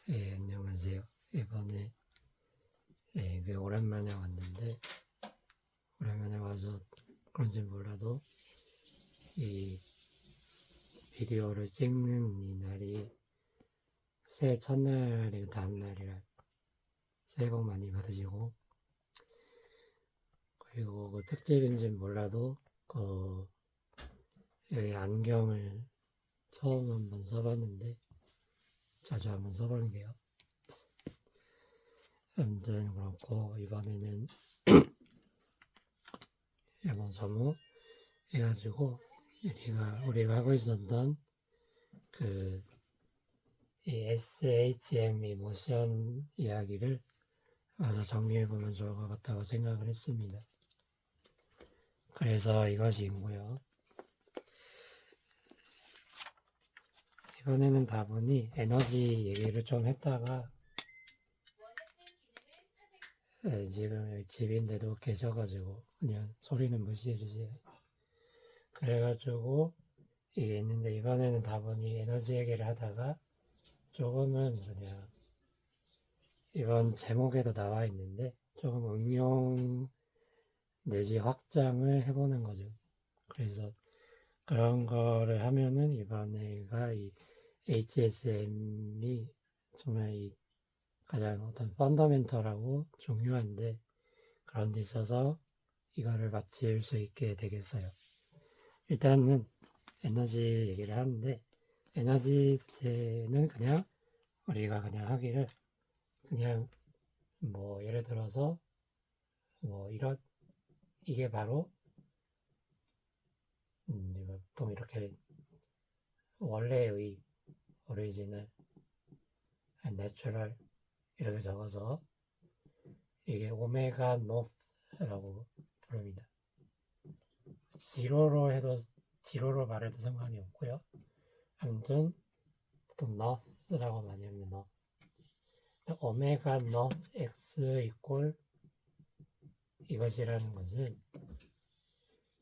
안녕하세요. 이번에 오랜만에 왔는데, 오랜만에 와서 그런지 몰라도 이 비디오를 찍는 이 날이 새해 첫날이고 다음 날이라 새해 복 많이 받으시고, 그리고 그 특집인지 몰라도 여기 안경을 처음 한번 써봤는데 자주 한번 써볼게요. 아무튼 그렇고, 이번에는 일본 점호 해가지고 우리가 하고 있었던 이 SHM 모션 이야기를 정리해보면 좋을 것 같다고 생각을 했습니다. 그래서 이것이고요. 이번에는 다분히 에너지 얘기를 좀 했다가 지금 여기 집인데도 계셔가지고 그냥 소리는 무시해주세요. 그래가지고 이게 있는데, 이번에는 다분히 에너지 얘기를 하다가 조금은 그냥 이번 제목에도 나와 있는데 조금 응용 내지 확장을 해보는 거죠. 그래서 그런 거를 하면은 이번에가 이 HSM이 정말 이 가장 어떤 펀더멘털하고 중요한데, 그런 데 있어서 이거를 마칠 수 있게 되겠어요. 일단은 에너지 얘기를 하는데, 에너지 자체는 그냥 우리가 그냥 하기를 그냥 뭐 예를 들어서 뭐 이게 바로 이거 보통 이렇게 원래의 오리지널 내추럴 이렇게 적어서 이게 오메가 노스라고 부릅니다. 지로로 말해도 상관이 없고요. 아무튼 보통 노스라고 많이 합니다. 오메가 노스 x 이꼴 이것이라는 것은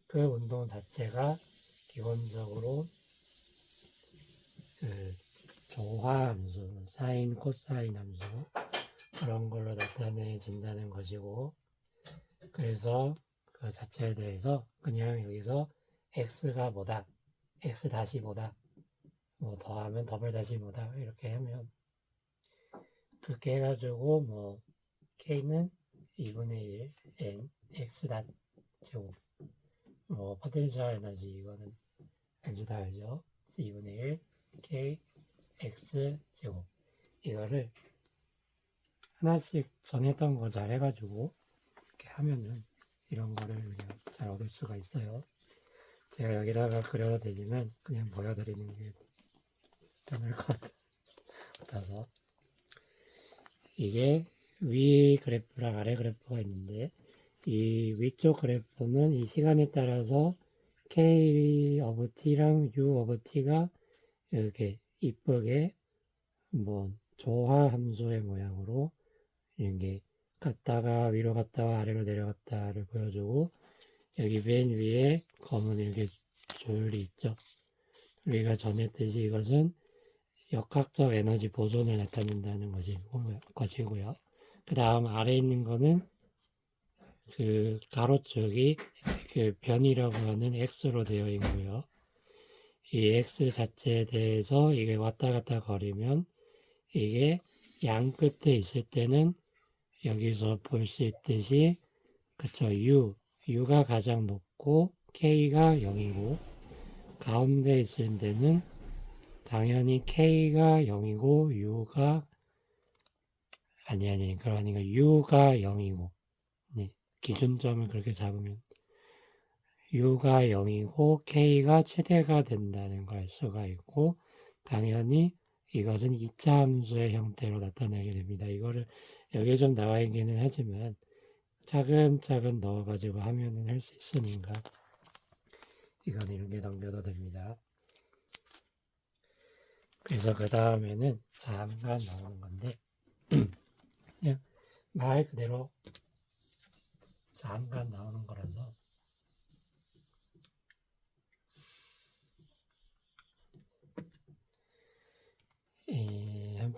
그 운동 자체가 기본적으로 그 조화 함수, 사인, 코사인 함수 그런 걸로 나타내진다는 것이고, 그래서 그 자체에 대해서 그냥 여기서 x가 뭐다, x 다시 뭐다, 뭐 더하면 더블 다시 뭐다 이렇게 하면 그렇게 해가지고 뭐 k는 2분의 1 n x 닷 제곱, 뭐 포텐셜 에너지 이거는 왠지 다 알죠. 2분의 1 k x 제곱, 이거를 하나씩 정했던 거 잘 해가지고 이렇게 하면은 이런 거를 그냥 잘 얻을 수가 있어요. 제가 여기다가 그려도 되지만 그냥 보여드리는 게 편할 것 같아서, 이게 위 그래프랑 아래 그래프가 있는데, 이 위쪽 그래프는 이 시간에 따라서 k of t랑 u of t가 이렇게 이쁘게 뭐 조화 함수의 모양으로 이게 갔다가 위로 갔다가 아래로 내려갔다를 보여주고, 여기 맨 위에 검은 이렇게 줄이 있죠. 우리가 전했듯이 이것은 역학적 에너지 보존을 나타낸다는 것이고요. 그 다음 아래에 있는 거는 그 가로축이 그 변이라고 하는 x로 되어 있고요. 이 x 자체에 대해서 이게 왔다 갔다 거리면 이게 양 끝에 있을 때는 여기서 볼 수 있듯이 그쵸, U가 가장 높고 K가 0이고, 가운데 있을 때는 당연히 K가 0이고 그러니까 U가 0이고, 네, 기준점을 그렇게 잡으면 U가 0이고 K가 최대가 된다는 걸 알 수가 있고, 당연히 이것은 2차 함수의 형태로 나타나게 됩니다. 이거를 여기에 좀 나와 있기는 하지만 차근차근 넣어가지고 하면은 할 수 있으니까 이건 이렇게 넘겨도 됩니다. 그래서 그 다음에는 잠깐 나오는 건데 그냥 말 그대로 잠깐 나오는 거라서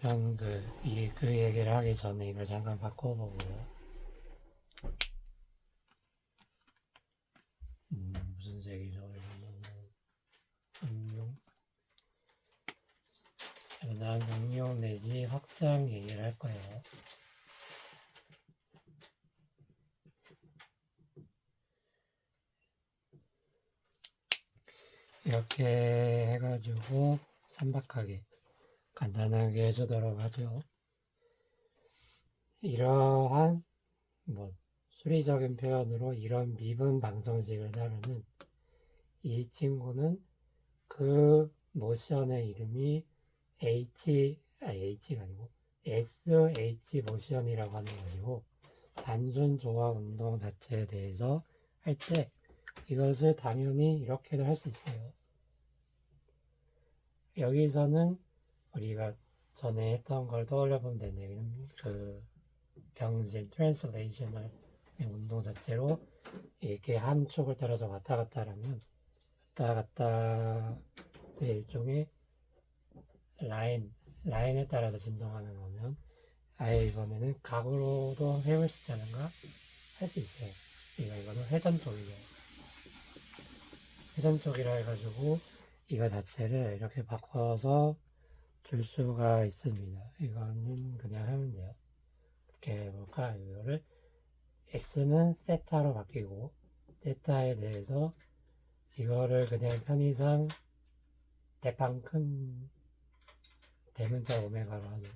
우선 그 얘기를 하기 전에 이걸 잠깐 바꿔보고요. 무슨 색이죠? 응용. 난 응용 내지 확장 얘기를 할 거예요. 이렇게 해가지고 삼박하게 간단하게 해주도록 하죠. 이러한 수리적인 표현으로 이런 미분 방정식을 다루는 이 친구는 그 모션의 이름이 H가 아니고 SH 모션이라고 하는 것이고, 단순 조화 운동 자체에 대해서 할 때 이것을 당연히 이렇게도 할 수 있어요. 여기서는 우리가 전에 했던 걸 떠올려 보면 되네요. 그 병진 트랜슬레이셔널 운동 자체로 이렇게 한 축을 따라서 왔다 갔다 하면 왔다 갔다 일종의 라인에 따라서 진동하는 거면 아예 이번에는 각으로도 해볼 수 있다는가 할 수 있어요. 이거는 회전 쪽이에요. 회전 쪽이라 해가지고 이거 자체를 이렇게 바꿔서 줄 수가 있습니다. 이거는 그냥 하면 돼요. 어떻게 해볼까? 이거를 x는 세타로 바뀌고 세타에 대해서 이거를 그냥 편의상 대빵 큰 대문자 오메가로 하죠.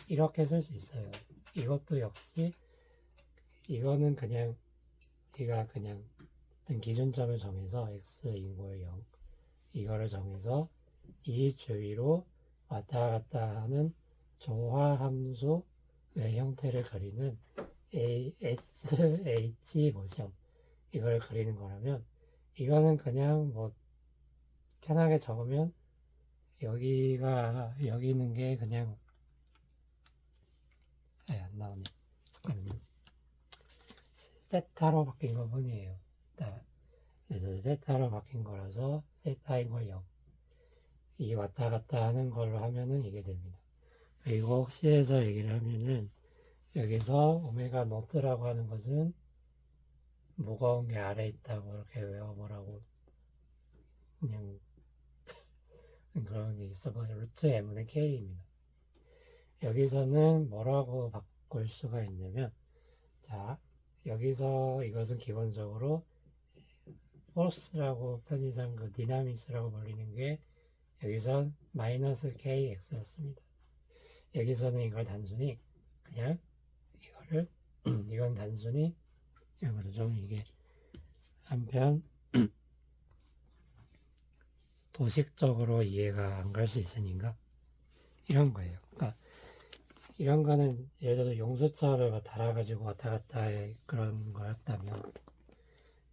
이렇게 쓸 수 있어요. 이것도 역시 이거는 그냥 우리가 그냥 어떤 기준점을 정해서 x 이퀄 0 이거를 정해서 이 주위로 왔다 갔다 하는 조화함수의 형태를 그리는 SH 모션 이걸 그리는 거라면, 이거는 그냥 편하게 적으면 여기 있는 게 그냥 안 나오네. 잠깐만요. 세타로 바뀐 것 뿐이에요. 그래서 세타로 바뀐 거라서 세타인 걸 0. 이 왔다 갔다 하는 걸로 하면은 이게 됩니다. 그리고 혹시 해서 얘기를 하면은 여기서 오메가 노트라고 하는 것은 무거운 게 아래 있다고 이렇게 외워보라고 그냥 그런 게 있어가지고 루트 m는 k입니다. 여기서는 뭐라고 바꿀 수가 있냐면, 자 여기서 이것은 기본적으로 포스라고 편의상 그 디나미스라고 불리는 게 여기선 마이너스 kx였습니다. 여기서는 이걸 단순히 그냥 이거를 이건 단순히 이거를 좀 이게 한편 도식적으로 이해가 안 갈 수 있으니까 이런 거예요. 그러니까 이런 거는 예를 들어 용수철을 달아가지고 왔다 갔다 해 그런 거였다면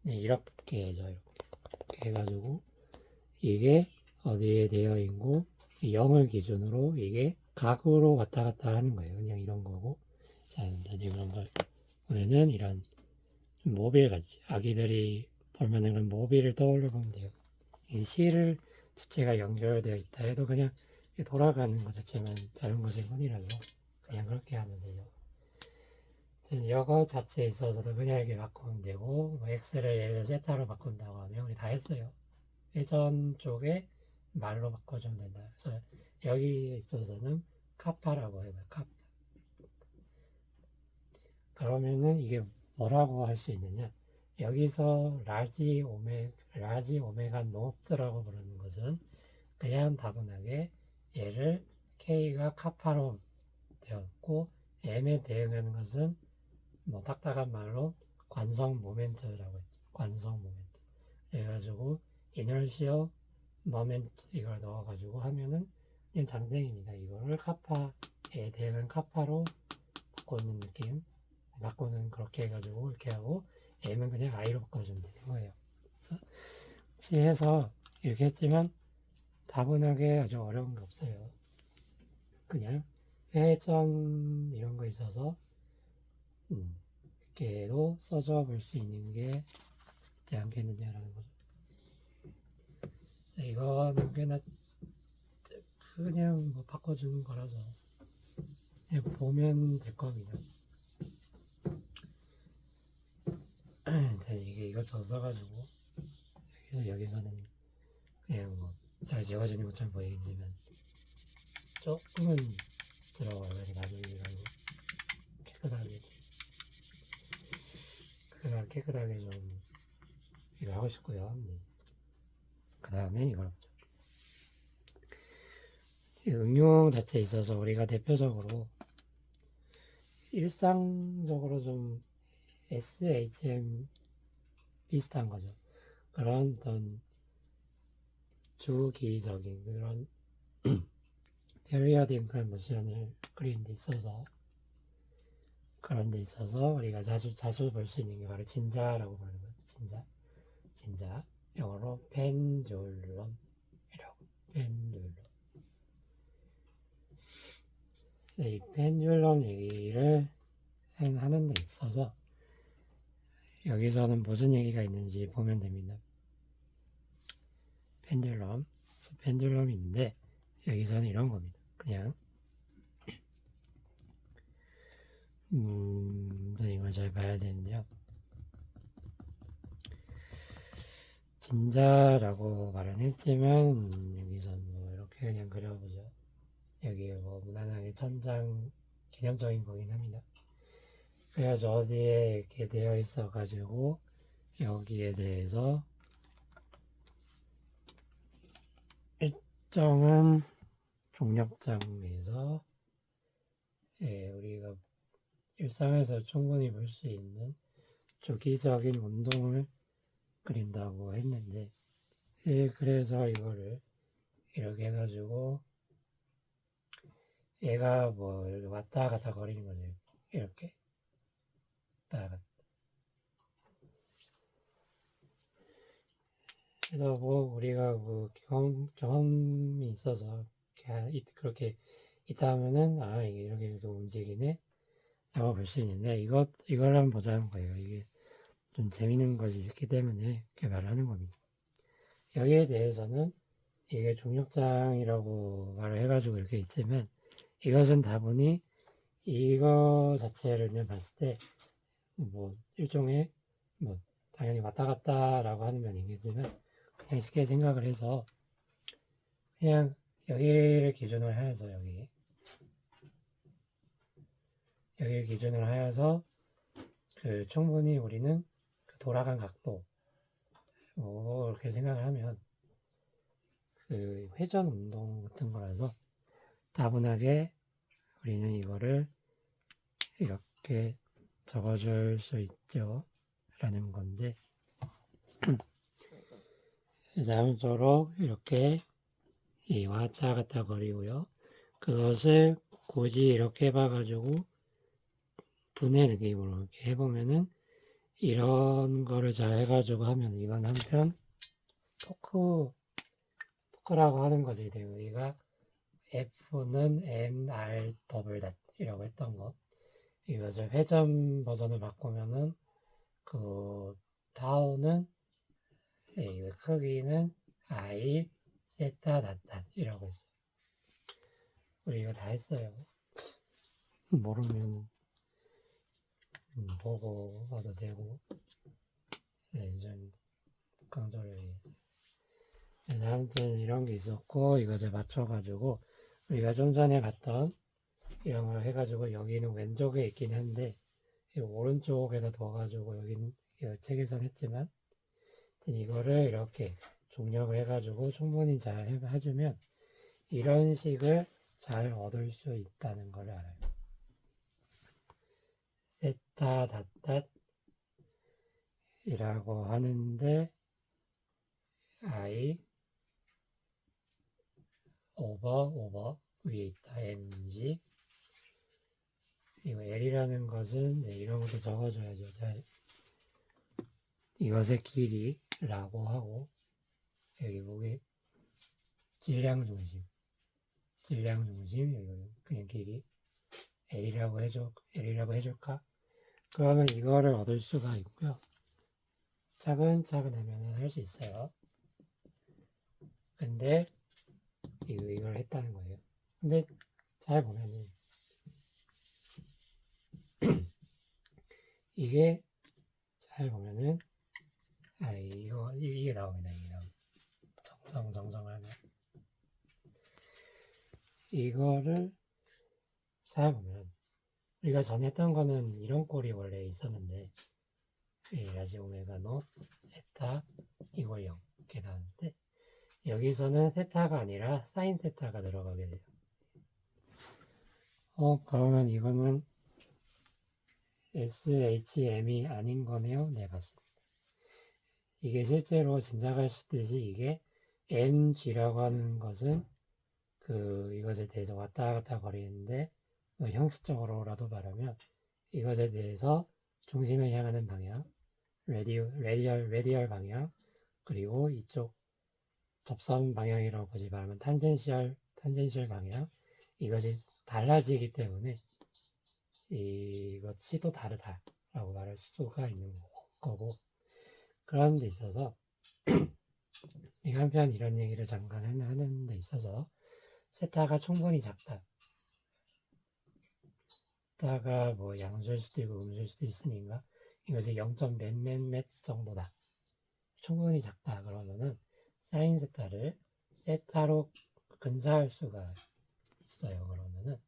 이렇게 해줘. 이렇게 해가지고 이게 어디에 되어 있고 0을 기준으로 이게 각으로 왔다 갔다 하는 거예요. 그냥 이런 거고. 자, 이제 그런 걸 우리는 이런 모빌 같이 아기들이 볼만한 그런 모빌을 떠올려 보면 돼요. 이 실을 자체가 연결되어 있다 해도 그냥 돌아가는 것 자체만 다른 것일 뿐이라서 그냥 그렇게 하면 돼요. 이거 자체에 있어서도 그냥 이렇게 바꾸면 되고, x를 예를 들어 세타로 바꾼다고 하면 우리 다 했어요. 회전 쪽에 말로 바꿔주면 된다. 그래서 여기에 있어서는 카파라고 해봐요. 카파. 그러면은 이게 뭐라고 할 수 있느냐? 여기서 라지 오메가 노트라고 부르는 것은 그냥 다분하게 얘를 k가 카파로 되었고, m에 대응하는 것은 딱딱한 말로 관성 모멘트라고 했죠. 관성 모멘트. 그래가지고 이너시어 모멘트 이걸 넣어가지고 하면은 그냥 장땡입니다. 이거를 카파에 대응한 카파로 바꾸는 느낌. 바꾸는 그렇게 해가지고 이렇게 하고 m은 그냥 i로 바꿔주면 되는 거예요. 그래서 해서 이렇게 했지만 다분하게 아주 어려운 게 없어요. 그냥 회전 이런 거 있어서 이렇게도 써줘 볼 수 있는 게 있지 않겠느냐라는 거죠. 이거는 꽤나 그냥 바꿔주는 거라서 보면 될 겁니다. 이게 이것저것 써가지고 여기서는 그냥 뭐 잘 지워지는 것처럼 보이겠지만 조금은 들어가요. 그래서 나중에 깨끗하게 좀 이거 하고 싶고요. 네. 그 다음에 이걸 보죠. 이 응용 자체에 있어서 우리가 대표적으로 일상적으로 좀 SHM 비슷한 거죠. 그런 어떤 주기적인 그런 periodic motion을 그린 데 있어서 그런 데 있어서 우리가 자주 볼 수 있는 게 바로 진자라고 부르는 거죠. 진자. 영어로 펜듈럼이라고. 펜듈럼. 이 펜듈럼 얘기를 하는 데 있어서 여기서는 무슨 얘기가 있는지 보면 됩니다. 펜듈럼이 있는데 여기서는 이런 겁니다. 그냥 이걸 잘 봐야 되는데요. 진자라고 말은 했지만 여기서는 뭐 이렇게 그냥 그려보죠. 여기에 뭐 무난하게 천장 기념적인 거긴 합니다. 그래가지고 어디에 이렇게 되어 있어 가지고 여기에 대해서 일정한 중력장에서 우리가 일상에서 충분히 볼 수 있는 주기적인 운동을 그린다고 했는데 그래서 이거를 이렇게 해가지고 얘가 뭐 이렇게 왔다 갔다 거리는 거죠. 이렇게 왔다 갔다. 그래서 뭐 우리가 뭐 경험이 있어서 그렇게 있다 하면은 이게 이렇게 움직이네 라고 볼 수 있는데 이걸 한번 보자는 거예요. 이게 좀 재밌는 것이 있기 때문에 개발을 하는 겁니다. 여기에 대해서는 이게 중력장이라고 말을 해가지고 이렇게 있지만 이것은 다분히 이거 자체를 그냥 봤을 때 뭐 일종의 뭐 당연히 왔다 갔다라고 하는 면이겠지만 그냥 쉽게 생각을 해서 그냥 여기를 기준으로 하여서 여기를 기준으로 하여서 그 충분히 우리는 그 돌아간 각도 이렇게 생각을 하면 그 회전 운동 같은 거라서 다분하게 우리는 이거를 이렇게 적어줄 수 있죠 라는 건데 다음토록 이렇게 왔다 갔다 거리고요. 그것을 굳이 이렇게 봐가지고 분해 느낌으로 이렇게 해보면은 이런 거를 잘 해가지고 하면 이건 한편 토크라고 하는 것이 되고 우리가 F는 MR 더블 닷이라고 했던 거 이거 회전 버전을 바꾸면은 그 타우는 크기는 I 세타 닷이라고 했어요. 우리 이거 다 했어요. 모르면 보고 와도 되고 좀 강조를 위해서. 아무튼 이런 게 있었고 이것에 맞춰가지고 우리가 좀 전에 봤던 이런 걸 해가지고 여기는 왼쪽에 있긴 한데 오른쪽에다 둬가지고 여기는 책에선 했지만 이거를 이렇게 중력을 해가지고 충분히 잘 해주면 이런 식을 잘 얻을 수 있다는 걸 알아요. 세타 닷닷이라고 하는데 I 오버 위에 있다 mg 이거 L이라는 것은 이런 것도 적어줘야죠. 이것의 길이라고 하고 여기 보기 질량 중심 여기 그냥 길이 L이라고 해줄까? 그러면 이거를 얻을 수가 있고요. 차근차근 하면 할 수 있어요. 근데 이걸 했다는 거예요. 근데 잘 보면은 이게 잘 보면은 이게 나옵니다. 이게 정정하면 이거를 잘 보면 우리가 전에 했던 거는 이런 꼴이 원래 있었는데 라지 오메가 노 세타 이걸 0 이렇게 나왔는데 여기서는 세타가 아니라 사인 세타가 들어가게 돼요. 그러면 이거는 SHM이 아닌 거네요? 네, 맞습니다. 이게 실제로 짐작하시듯이 이게 MG라고 하는 것은 이것에 대해서 왔다 갔다 거리는데 형식적으로라도 말하면 이것에 대해서 중심을 향하는 방향, 레디얼 방향, 그리고 이쪽 접선 방향이라고 보지 말하면 탄젠셜 방향, 이것이 달라지기 때문에 이것이 또 다르다라고 말할 수가 있는 거고, 그런 데 있어서 한편 이런 얘기를 잠깐 하는 데 있어서 세타가 충분히 작다. 세타가 뭐 양수일 수도 있고 음수일 수도 있으니까 이것이 0. 몇몇몇 정도다. 충분히 작다. 그러면은 사인 세타를 세타로 근사할 수가 있어요. 그러면은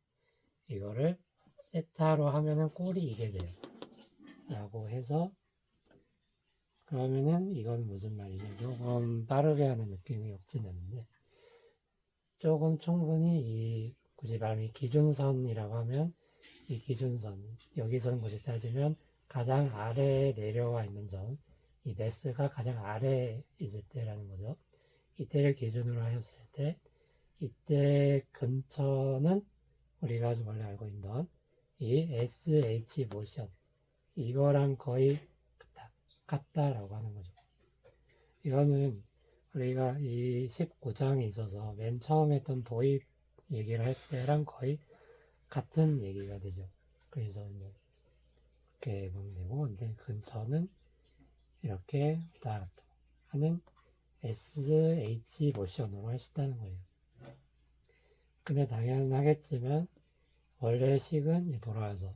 이거를 세타로 하면은 꼴이 이게 돼요. 라고 해서 그러면은 이건 무슨 말이냐. 조금 빠르게 하는 느낌이 없진 않는데 조금 충분히 굳이 말하면 이 기준선이라고 하면 이 기준선 여기서는 굳이 따지면 가장 아래에 내려와 있는 점, 이 매스가 가장 아래에 있을 때라는 거죠. 이때를 기준으로 하였을 때 이때 근처는 우리가 원래 알고 있던 이 SH 모션 이거랑 거의 같다라고 하는 거죠. 이거는 우리가 이 19장에 있어서 맨 처음 했던 도입 얘기를 할 때랑 거의 같은 얘기가 되죠. 그래서 뭐 이렇게 보면 되고, 근데 근처는 이렇게 왔다 갔다 하는 SH 모션으로 할 수 있다는 거예요. 근데 당연하겠지만 원래 식은 돌아와서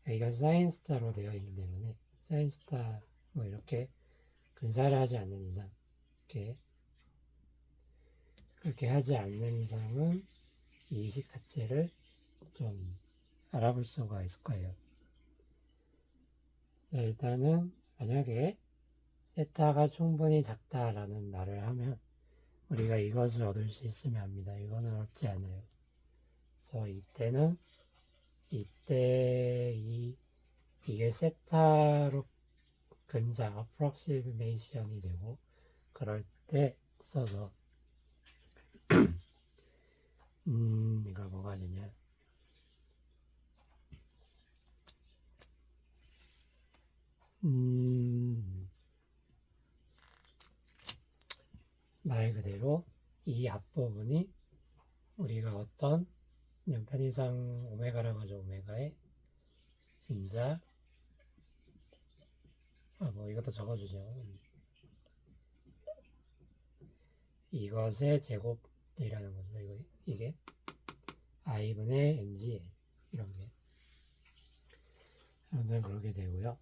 여기가 사인 스타로 되어 있기 때문에 사인 스타 뭐 이렇게 근사를 하지 않는 이상 이렇게 그렇게 하지 않는 이상은 이 식 자체를 좀 알아볼 수가 있을 거예요. 일단은 만약에 세타가 충분히 작다라는 말을 하면 우리가 이것을 얻을 수 있으면 합니다. 이거는 어렵지 않아요. 그래서 이때는 이게 세타로 근사 approximation이 되고 그럴 때 써서 이거 뭐가 되냐 말 그대로 이 앞부분이 우리가 어떤 편의상 오메가라고 하죠. 오메가의 진자 뭐 이것도 적어주죠. 이것의 제곱이라는 거죠. 이게 i분의 mg 이런 게 아무튼 그렇게 되고요.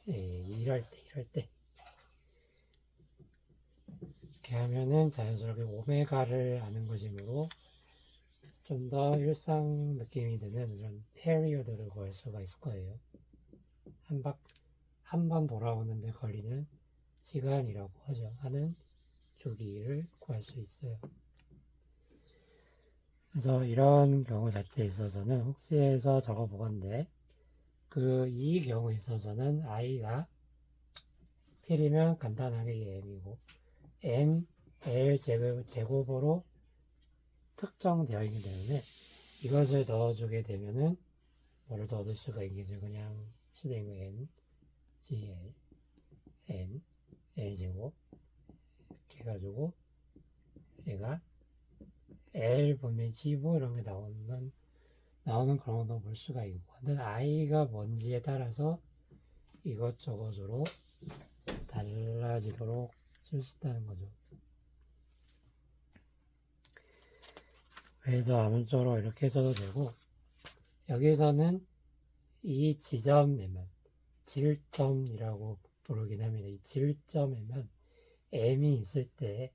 이럴 때 이렇게 하면은 자연스럽게 오메가를 아는 것이므로 좀 더 일상 느낌이 드는 이런 페리어드를 구할 수가 있을 거예요. 한 번 돌아오는데 걸리는 시간이라고 하는 주기를 구할 수 있어요. 그래서 이런 경우 자체에 있어서는 혹시 해서 적어보건데 이 경우에 있어서는 i가 필이면 간단하게 m이고 m, l 제곱으로 특정되어 있기 때문에 이것을 넣어주게 되면은 뭐를 더 얻을 수가 있겠죠. 그냥 수된 n, gl, m, l 제곱 이렇게 해가지고 얘가 L분의 G뭐 이런 게 나오는 그런 것도 볼 수가 있고 근데 i가 뭔지에 따라서 이것저것으로 달라지도록 쓸 수 있다는 거죠. 그래서 아무쪼록 이렇게 써도 되고 여기서는 이 지점에만 질점이라고 부르긴 합니다. 이 질점에만 m이 있을 때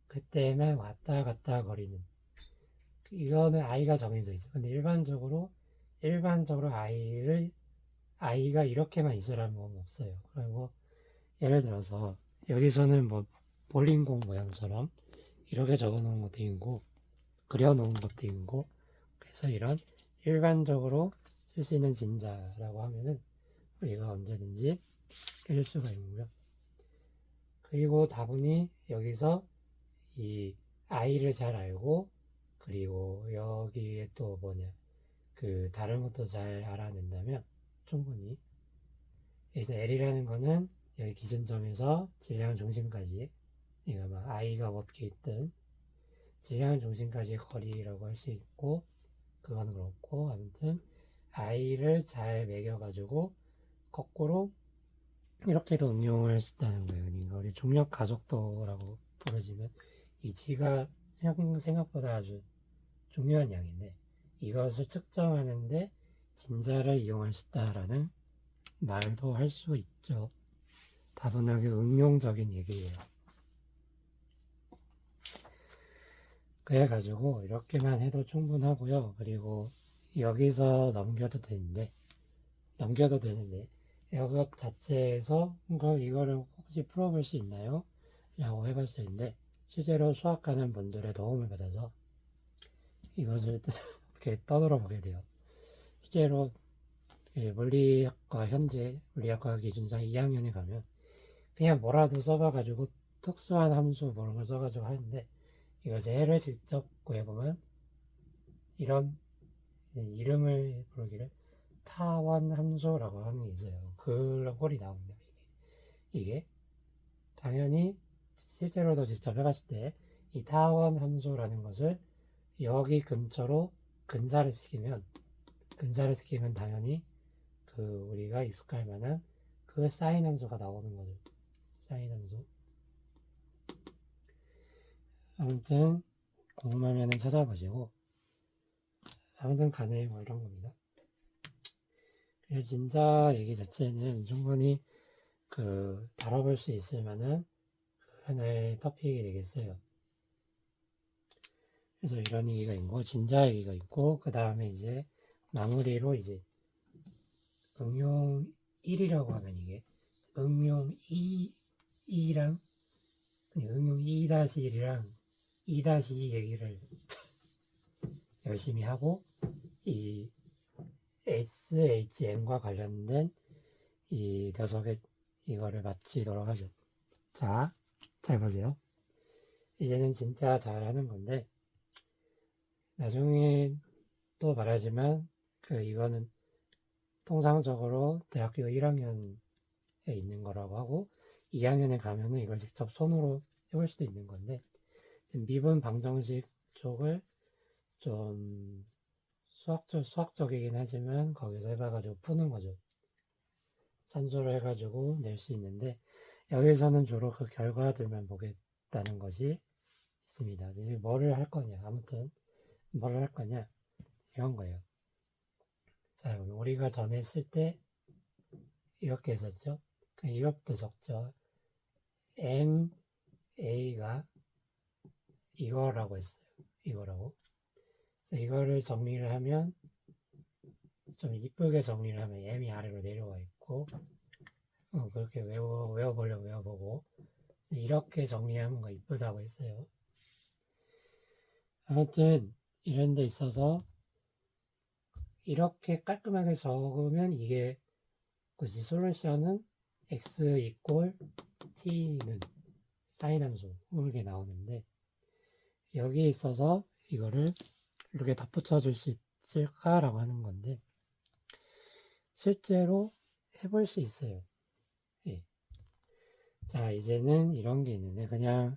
그때만 왔다 갔다 거리는 이거는 i가 정해져 있죠. 근데 일반적으로 i가 이렇게만 있으라는 건 없어요. 그리고 예를 들어서 여기서는 뭐 볼링공 모양처럼 이렇게 적어 놓은 것도 있고 그려 놓은 것도 있고 그래서 이런 일반적으로 쓸 수 있는 진자라고 하면은 우리가 언제든지 해줄 수가 있고요. 그리고 다분히 여기서 이 i를 잘 알고 그리고 여기에 또 뭐냐 그 다른 것도 잘 알아낸다면 충분히 그래서 L이라는 거는 여기 기준점에서 질량 중심까지 이거 막 i가 어떻게 있든 질량 중심까지의 거리라고 할 수 있고 그거는 그렇고 아무튼 i를 잘 매겨가지고 거꾸로 이렇게도 응용할 수 있다는 거예요. 그러니까 우리 중력 가속도라고 부르지만 이 g가 생각보다 아주 중요한 양인데 이것을 측정하는데 진자를 이용할 수 있다라는 말도 할 수 있죠. 다분하게 응용적인 얘기예요. 그래가지고 이렇게만 해도 충분하고요. 그리고 여기서 넘겨도 되는데 이것 자체에서 이거를 혹시 풀어볼 수 있나요? 라고 해봤었는데 실제로 수학하는 분들의 도움을 받아서 이것을 이렇게 떠들어 보게 돼요. 실제로 물리학과 기준상 2학년에 가면 그냥 뭐라도 써봐가지고 특수한 함수 그런 걸 써가지고 하는데 이것을 해를 직접 구해보면 이런 이름을 부르기를 타원 함수라고 하는 게 있어요. 그런 꼴이 나옵니다. 이게 당연히 실제로도 직접 해봤을 때 이 타원 함수라는 것을 여기 근처로 근사를 시키면 당연히 그 우리가 익숙할 만한 그 사인 함수가 나오는 거죠. 사인 함수. 아무튼 궁금하면 찾아보시고 아무튼 간에 뭐 이런 겁니다. 그래서 진짜 얘기 자체는 충분히 다뤄볼 수 있을 만한 하나의 토픽이 되겠어요. 그래서 이런 얘기가 있고 진자 얘기가 있고 그 다음에 이제 마무리로 이제 응용 1이라고 하면 이게 응용 2랑 응용 2-1이랑 2-2 얘기를 열심히 하고 이 SHM과 관련된 이 녀석의 이거를 마치도록 하죠. 자, 잘 보세요. 이제는 진짜 잘하는 건데 나중에 또 말하지만 이거는 통상적으로 대학교 1학년에 있는 거라고 하고 2학년에 가면은 이걸 직접 손으로 해볼 수도 있는 건데 미분 방정식 쪽을 좀 수학적이긴 하지만 거기서 해봐가지고 푸는 거죠. 산수를 해가지고 낼 수 있는데 여기서는 주로 그 결과들만 보겠다는 것이 있습니다. 뭐를 할 거냐 아무튼 뭐를 할 거냐 이런 거예요. 자, 우리가 전에 쓸 때 이렇게 했었죠. 이렇게 적죠. MA가 이거라고 했어요. 이거라고. 이거를 정리를 하면 좀 이쁘게 정리를 하면 M이 아래로 내려와 있고 그렇게 외워보려고 외워보고 이렇게 정리하는 거 이쁘다고 했어요. 아무튼 이런 데 있어서 이렇게 깔끔하게 적으면 이게 그치 솔루션은 x 이꼴 t는 사인 함수 이렇게 나오는데 여기에 있어서 이거를 이렇게 덧붙여 줄 수 있을까라고 하는 건데 실제로 해볼 수 있어요. 예. 자 이제는 이런 게 있는데 그냥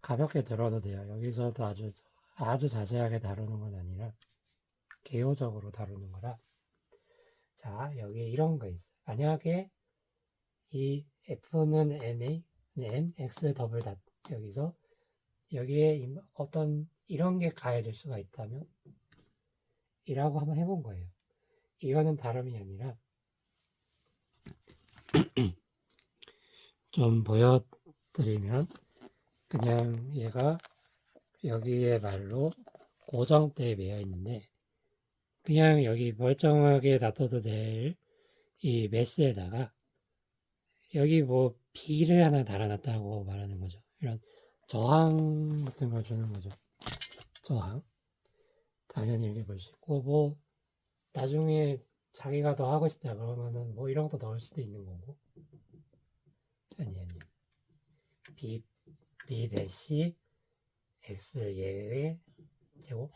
가볍게 들어도 돼요. 여기서도 아주 자세하게 다루는 건 아니라 개요적으로 다루는 거라 자 여기 이런 거 있어요. 만약에 이 f는 m, x 더블 닷 여기서 여기에 어떤 이런 게 가해질 수가 있다면 이라고 한번 해본 거예요. 이거는 다름이 아니라 좀 보여드리면 그냥 얘가 여기에 말로 고정대에 매여 있는데 그냥 여기 멀쩡하게 놔둬도 될 이 메스에다가 여기 뭐 비를 하나 달아놨다고 말하는 거죠. 이런 저항 같은 걸 주는 거죠. 저항. 당연히 이렇게 볼 수 있고 뭐 나중에 자기가 더 하고 싶다 그러면은 뭐 이런 것도 넣을 수도 있는 거고. 아니 b 대시 x 얘의 제곱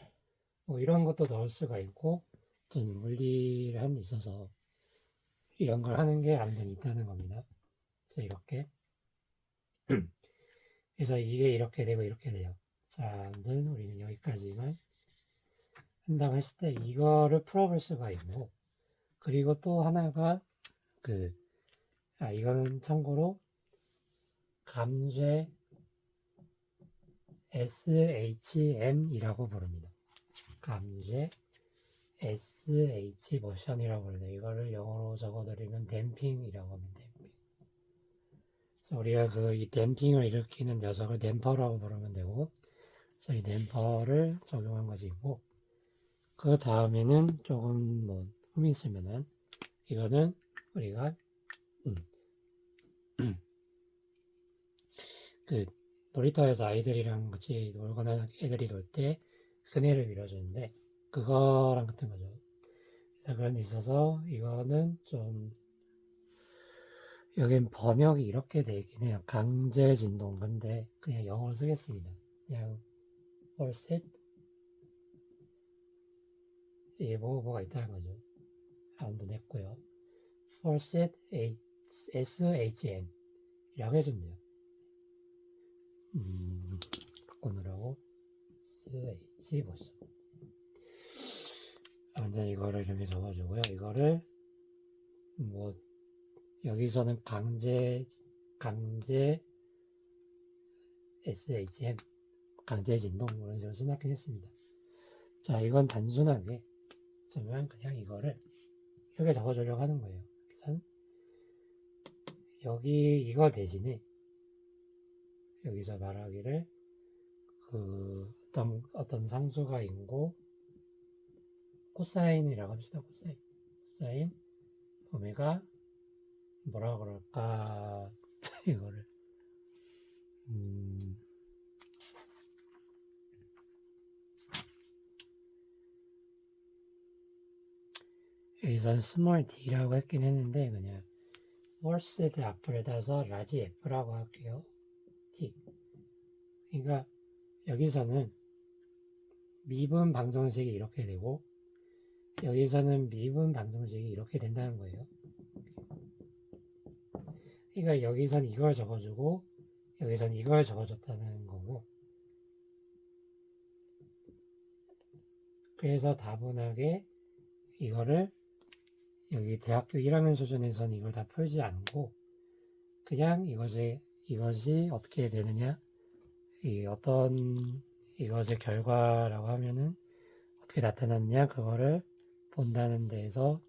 뭐 이런 것도 넣을 수가 있고 전 물리를 하는 데 있어서 이런 걸 하는 게 암전이 있다는 겁니다. 그래서 이렇게 그래서 이게 이렇게 되고 이렇게 돼요. 자, 아무튼 우리는 여기까지만 한다고 했을 때 이거를 풀어볼 수가 있고 그리고 또 하나가 이거는 참고로 감쇄 SHM이라고 부릅니다. 감쇄 SH 모션이라고 부르는데 이거를 영어로 적어드리면 댐핑이라고 하면 댐핑. 그래서 우리가 이 댐핑을 일으키는 녀석을 댐퍼라고 부르면 되고 그래서 이 댐퍼를 적용한 것이고 그 다음에는 조금 뭐 흠이 있으면은 이거는 우리가 놀이터에서 아이들이랑 같이 놀거나 애들이 놀 때 그네를 밀어주는데 그거랑 같은 거죠. 그래서 그런 데 있어서 이거는 좀 여긴 번역이 이렇게 돼 있긴 해요. 강제 진동. 근데 그냥 영어로 쓰겠습니다. 그냥 force 이게 뭐가 있다는 거죠. 아무도 냈고요. force SHM 이라고 해주면 돼요. 바꾸느라고 SH 보죠. 근데 이거를 이렇게 적어주고요. 이거를 뭐 여기서는 강제 SHM 강제 진동 이런 식으로 생각해 했습니다. 자, 이건 단순하게 그러면 그냥 이거를 이렇게 적어주려고 하는 거예요. 그래서 여기 이거 대신에 여기서 말하기를 어떤 상수가 있고 코사인이라고 합시다. 코사인 오메가 뭐라 그럴까 이거를 여기서 스몰 d라고 했긴 했는데 그냥 forced 앞을 따서 라지 f라고 할게요. t. 그러니까 여기서는 미분 방정식이 이렇게 되고 여기서는 미분 방정식이 이렇게 된다는 거예요. 그러니까 여기선 이걸 적어주고 여기선 이걸 적어줬다는 거고 그래서 다분하게 이거를 여기 대학교 1학년 수준에서는 이걸 다 풀지 않고 그냥 이것이 어떻게 되느냐 이것의 결과라고 하면은 어떻게 나타났냐 그거를 본다는 데에서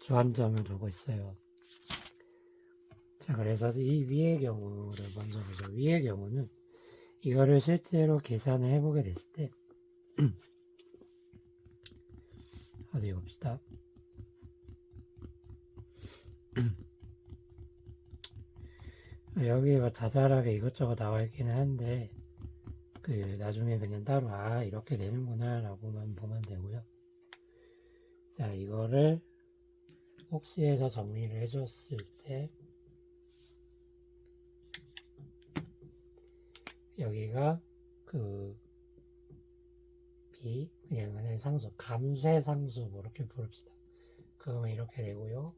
주안점을 두고 있어요. 자, 그래서 이 위의 경우를 먼저 보죠. 위의 경우는 이거를 실제로 계산을 해보게 됐을 때 어디 봅시다. 여기 자잘하게 이것저것 나와 있기는 한데 나중에 그냥 따로 이렇게 되는구나 라고만 보면 되고요. 자, 이거를 혹시 해서 정리를 해줬을 때 여기가 그냥 상수 감쇄 상수 뭐 이렇게 부릅시다. 그러면 이렇게 되고요.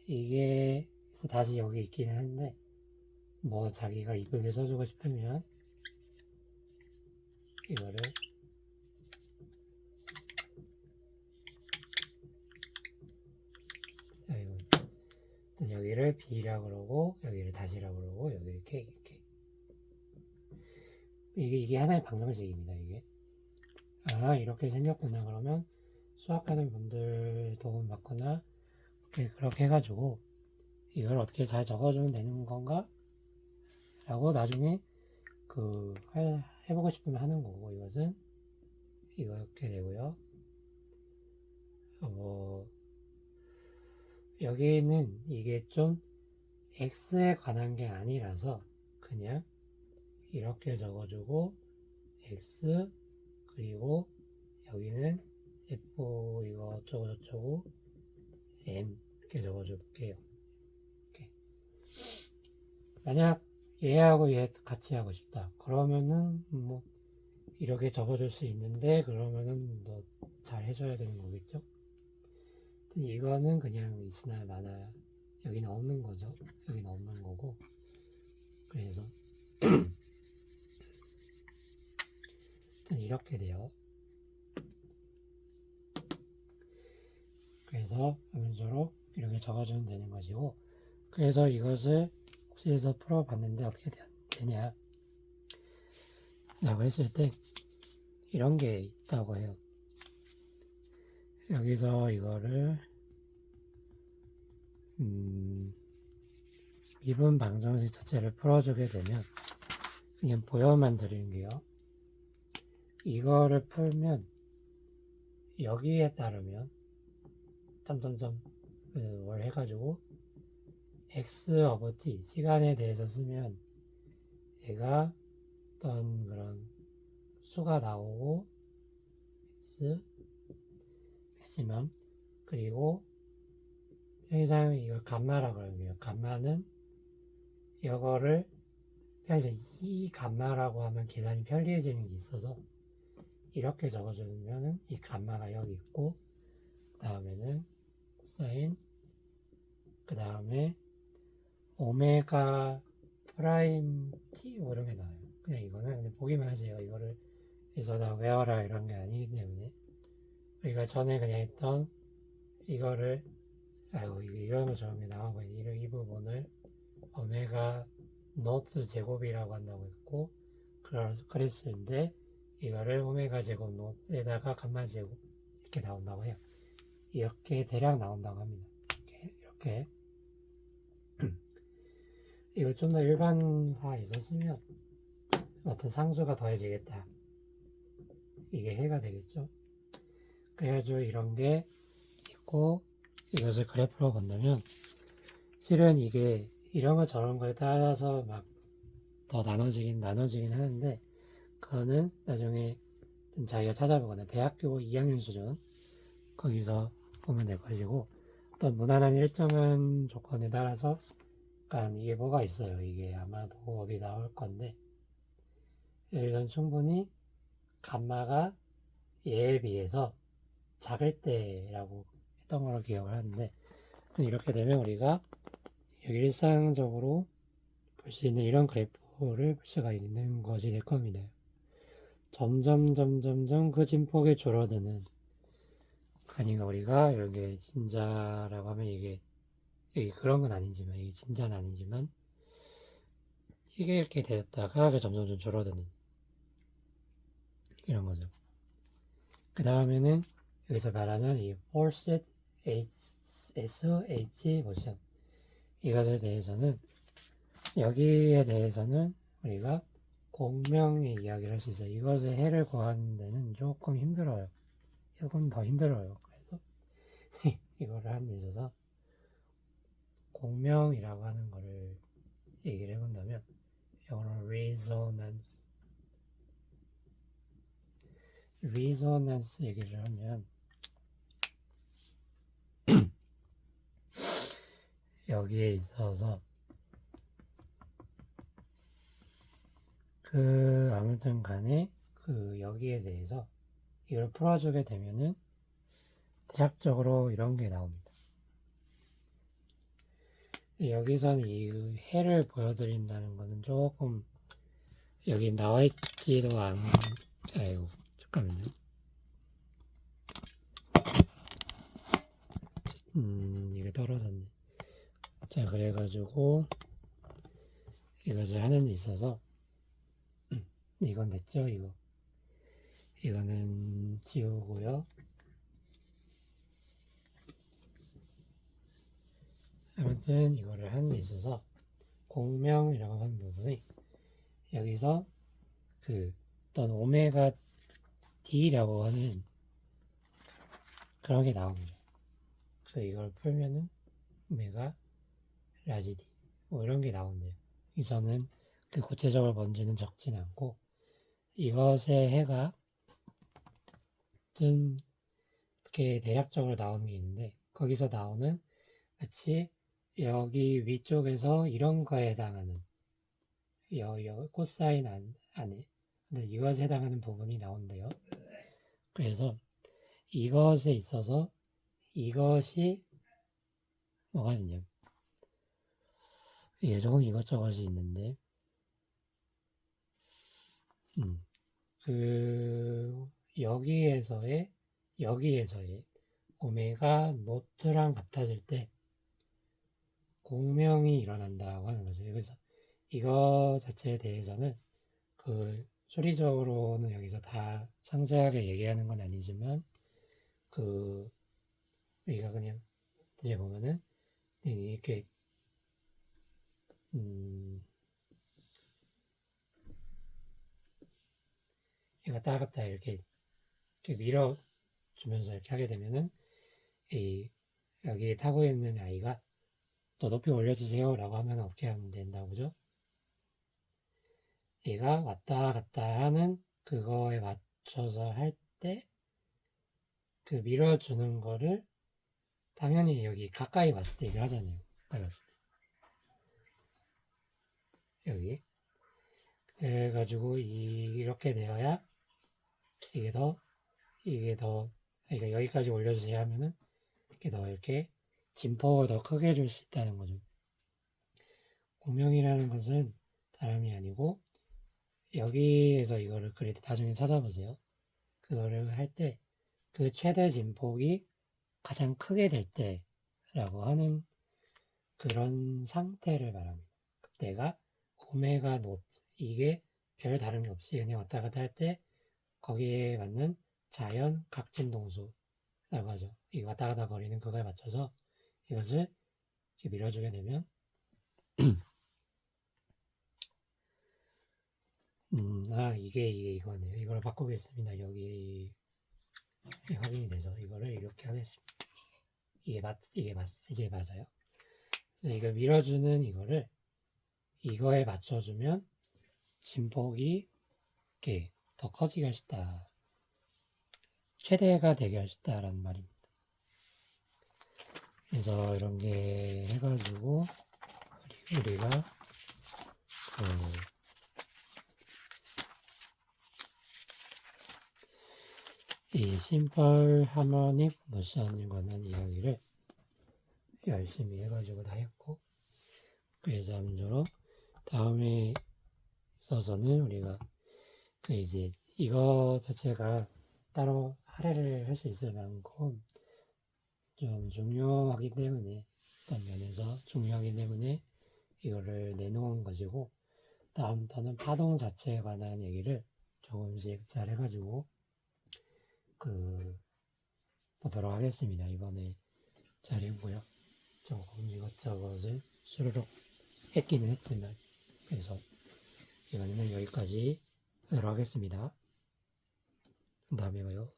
이게 다시 여기 있기는 한데 뭐 자기가 이쁘게 써주고 싶으면 이거를 여기를 B라고 그러고 여기를 다시라고 그러고 여기를 K 이렇게 이게 하나의 방정식입니다. 이게 아, 이렇게 생겼구나. 그러면 수학하는 분들 도움 받거나 그렇게 해가지고 이걸 어떻게 잘 적어주면 되는 건가? 라고 나중에 해보고 싶으면 하는 거고, 이것은 이렇게 되고요. 뭐 여기는 이게 좀 x에 관한 게 아니라서 그냥 이렇게 적어주고 x 그리고 여기는 f 이거 어쩌고 저쩌고 m 이렇게 적어줄게요. 이렇게. 만약 얘하고 얘 같이 하고 싶다. 그러면은 뭐 이렇게 적어줄 수 있는데 그러면은 너 잘 해줘야 되는 거겠죠? 이거는 그냥 있으나 마나 여기는 없는 거죠. 여기는 없는 거고 그래서 이렇게 돼요. 그래서 화면으로 이렇게 적어주면 되는 것이고 그래서 이것을 혹시라도 풀어봤는데 어떻게 되냐 라고 했을 때 이런 게 있다고 해요. 여기서 이거를 미분 방정식 자체를 풀어주게 되면 그냥 보여만 드리는 게요. 이거를 풀면 여기에 따르면 점점점 뭘 해가지고 x 오브 t 시간에 대해서 쓰면 얘가 어떤 그런 수가 나오고 x 맥시멈 그리고 편의상 이걸 감마라고 하는데요. 감마는 이거를 편의상 이 감마라고 하면 계산이 편리해지는 게 있어서 이렇게 적어주면은 이 감마가 여기 있고 그 다음에는 코사인 그 다음에 오메가 프라임 t 뭐 이런 게 나와요. 그냥 이거는 그냥 보기만 하세요. 이거를 여기다 외워라 이런 게 아니기 때문에 우리가 전에 그냥 했던 이거를 이런 것처럼 나와버린 이 부분을 오메가 노트 제곱이라고 한다고 했고 그랬을때 이거를 오메가 제곱 노트에다가 감마 제곱 이렇게 나온다고 해요. 이렇게 대략 나온다고 합니다. 이렇게 이거 좀 더 일반화해서 쓰면 어떤 상수가 더해지겠다. 이게 해가 되겠죠. 그래가지고 이런 게 있고 이것을 그래프로 본다면 실은 이게 이런 거 저런 거에 따라서 막 더 나눠지긴 하는데 그거는 나중에 자기가 찾아보거나 대학교 2학년 수준 거기서 보면 될 것이고 또 무난한 일정한 조건에 따라서 약간 이게 뭐가 있어요. 이게 아마도 어디 나올 건데 이건 충분히 감마가 얘에 비해서 작을 때라고 했던 걸로 기억을 하는데 이렇게 되면 우리가 일상적으로 볼 수 있는 이런 그래프를 볼 수가 있는 것이 될 겁니다. 점점 그 진폭이 줄어드는 그러니까 우리가 여기 진자라고 하면 이게 그런 건 아니지만 이게 진짜는 아니지만 이게 이렇게 되었다가 점점 줄어드는 이런 거죠. 그 다음에는 여기서 말하는 이 forced SH 모션 이것에 대해서는 여기에 대해서는 우리가 공명의 이야기를 할 수 있어요. 이것의 해를 구하는 데는 조금 힘들어요. 조금 더 힘들어요. 그래서 이거를 하는 데 있어서 공명이라고 하는 거를 얘기를 해본다면 영어로 resonance 얘기를 하면 여기에 있어서 아무튼 간에 여기에 대해서 이걸 풀어주게 되면은 대략적으로 이런 게 나옵니다. 여기서는 이 해를 보여드린다는 거는 조금 여기 나와 있지도 아이고 잠깐만요. 이게 떨어졌네. 자 그래가지고 이것을 하는 데 있어서 이건 됐죠 이거. 이거는 지우고요. 아무튼 이거를 하는 데 있어서 공명이라고 하는 부분이 여기서 그 어떤 오메가 D라고 하는 그런 게 나옵니다. 그래서 이걸 풀면은 오메가 라지 D 뭐 이런 게 나온대요. 여기서는 그 구체적으로 뭔지는 적진 않고 이것의 해가 어떤 이렇게 대략적으로 나오는 게 있는데 거기서 나오는 마치 여기 위쪽에서 이런 거에 해당하는 코사인 안에 근데 이것에 해당하는 부분이 나온대요. 그래서 이것에 있어서 이것이 뭐가 있냐 조금 이것저것이 있는데 그 여기에서의 오메가 노트랑 같아질 때 공명이 일어난다고 하는 거죠. 그래서 이거 자체에 대해서는 그 소리적으로는 여기서 다 상세하게 얘기하는 건 아니지만 그 우리가 그냥 이제 보면은 이렇게 왔다 갔다 이렇게 밀어주면서 이렇게 하게 되면은 이 여기 타고 있는 아이가 더 높이 올려주세요 라고 하면 어떻게 하면 된다고 그죠? 얘가 왔다 갔다 하는 그거에 맞춰서 할 때 그 밀어주는 거를 당연히 여기 가까이 봤을 때 얘기를 하잖아요. 가까이 봤을 때 여기 그래가지고 이렇게 되어야 이게 더 그러니까 여기까지 올려주세요 하면은 이렇게 진폭을 더 크게 줄 수 있다는 거죠. 공명이라는 것은 다름이 아니고 여기에서 이거를 그래도 나중에 찾아보세요. 그거를 할 때 그 최대 진폭이 가장 크게 될 때라고 하는 그런 상태를 말합니다. 그때가 오메가 노트 이게 별 다름이 없이 그냥 왔다 갔다 할 때 거기에 맞는 자연 각진동수라고 하죠. 이 왔다 갔다 거리는 그거에 맞춰서 이것을 밀어주게 되면 이게 이거네요. 이걸 바꾸겠습니다. 여기 확인이 돼서 이거를 이렇게 하겠습니다. 이게 맞아요. 이거 밀어주는 이거에 맞춰주면 진폭이 이렇게 더 커지게 할 수 있다. 최대가 되게 할 수 있다라는 말입니다. 그래서 이런 게 해가지고 우리가 이 심플 하모닉 모션인 거는 이야기를 열심히 해가지고 다 했고 그래서 아무쪼록 다음에 있어서는 우리가 이제 이거 자체가 따로 할애를 할 수 있을 만큼 좀 중요하기 때문에 어떤 면에서 중요하기 때문에 이거를 내놓은 것이고 다음부터는 파동 자체에 관한 얘기를 조금씩 잘 해가지고 보도록 하겠습니다. 이번에 잘 해보고요. 조금 이것저것을 수르륵 했기는 했지만 그래서 이번에는 여기까지 하도록 하겠습니다. 다음에 봐요.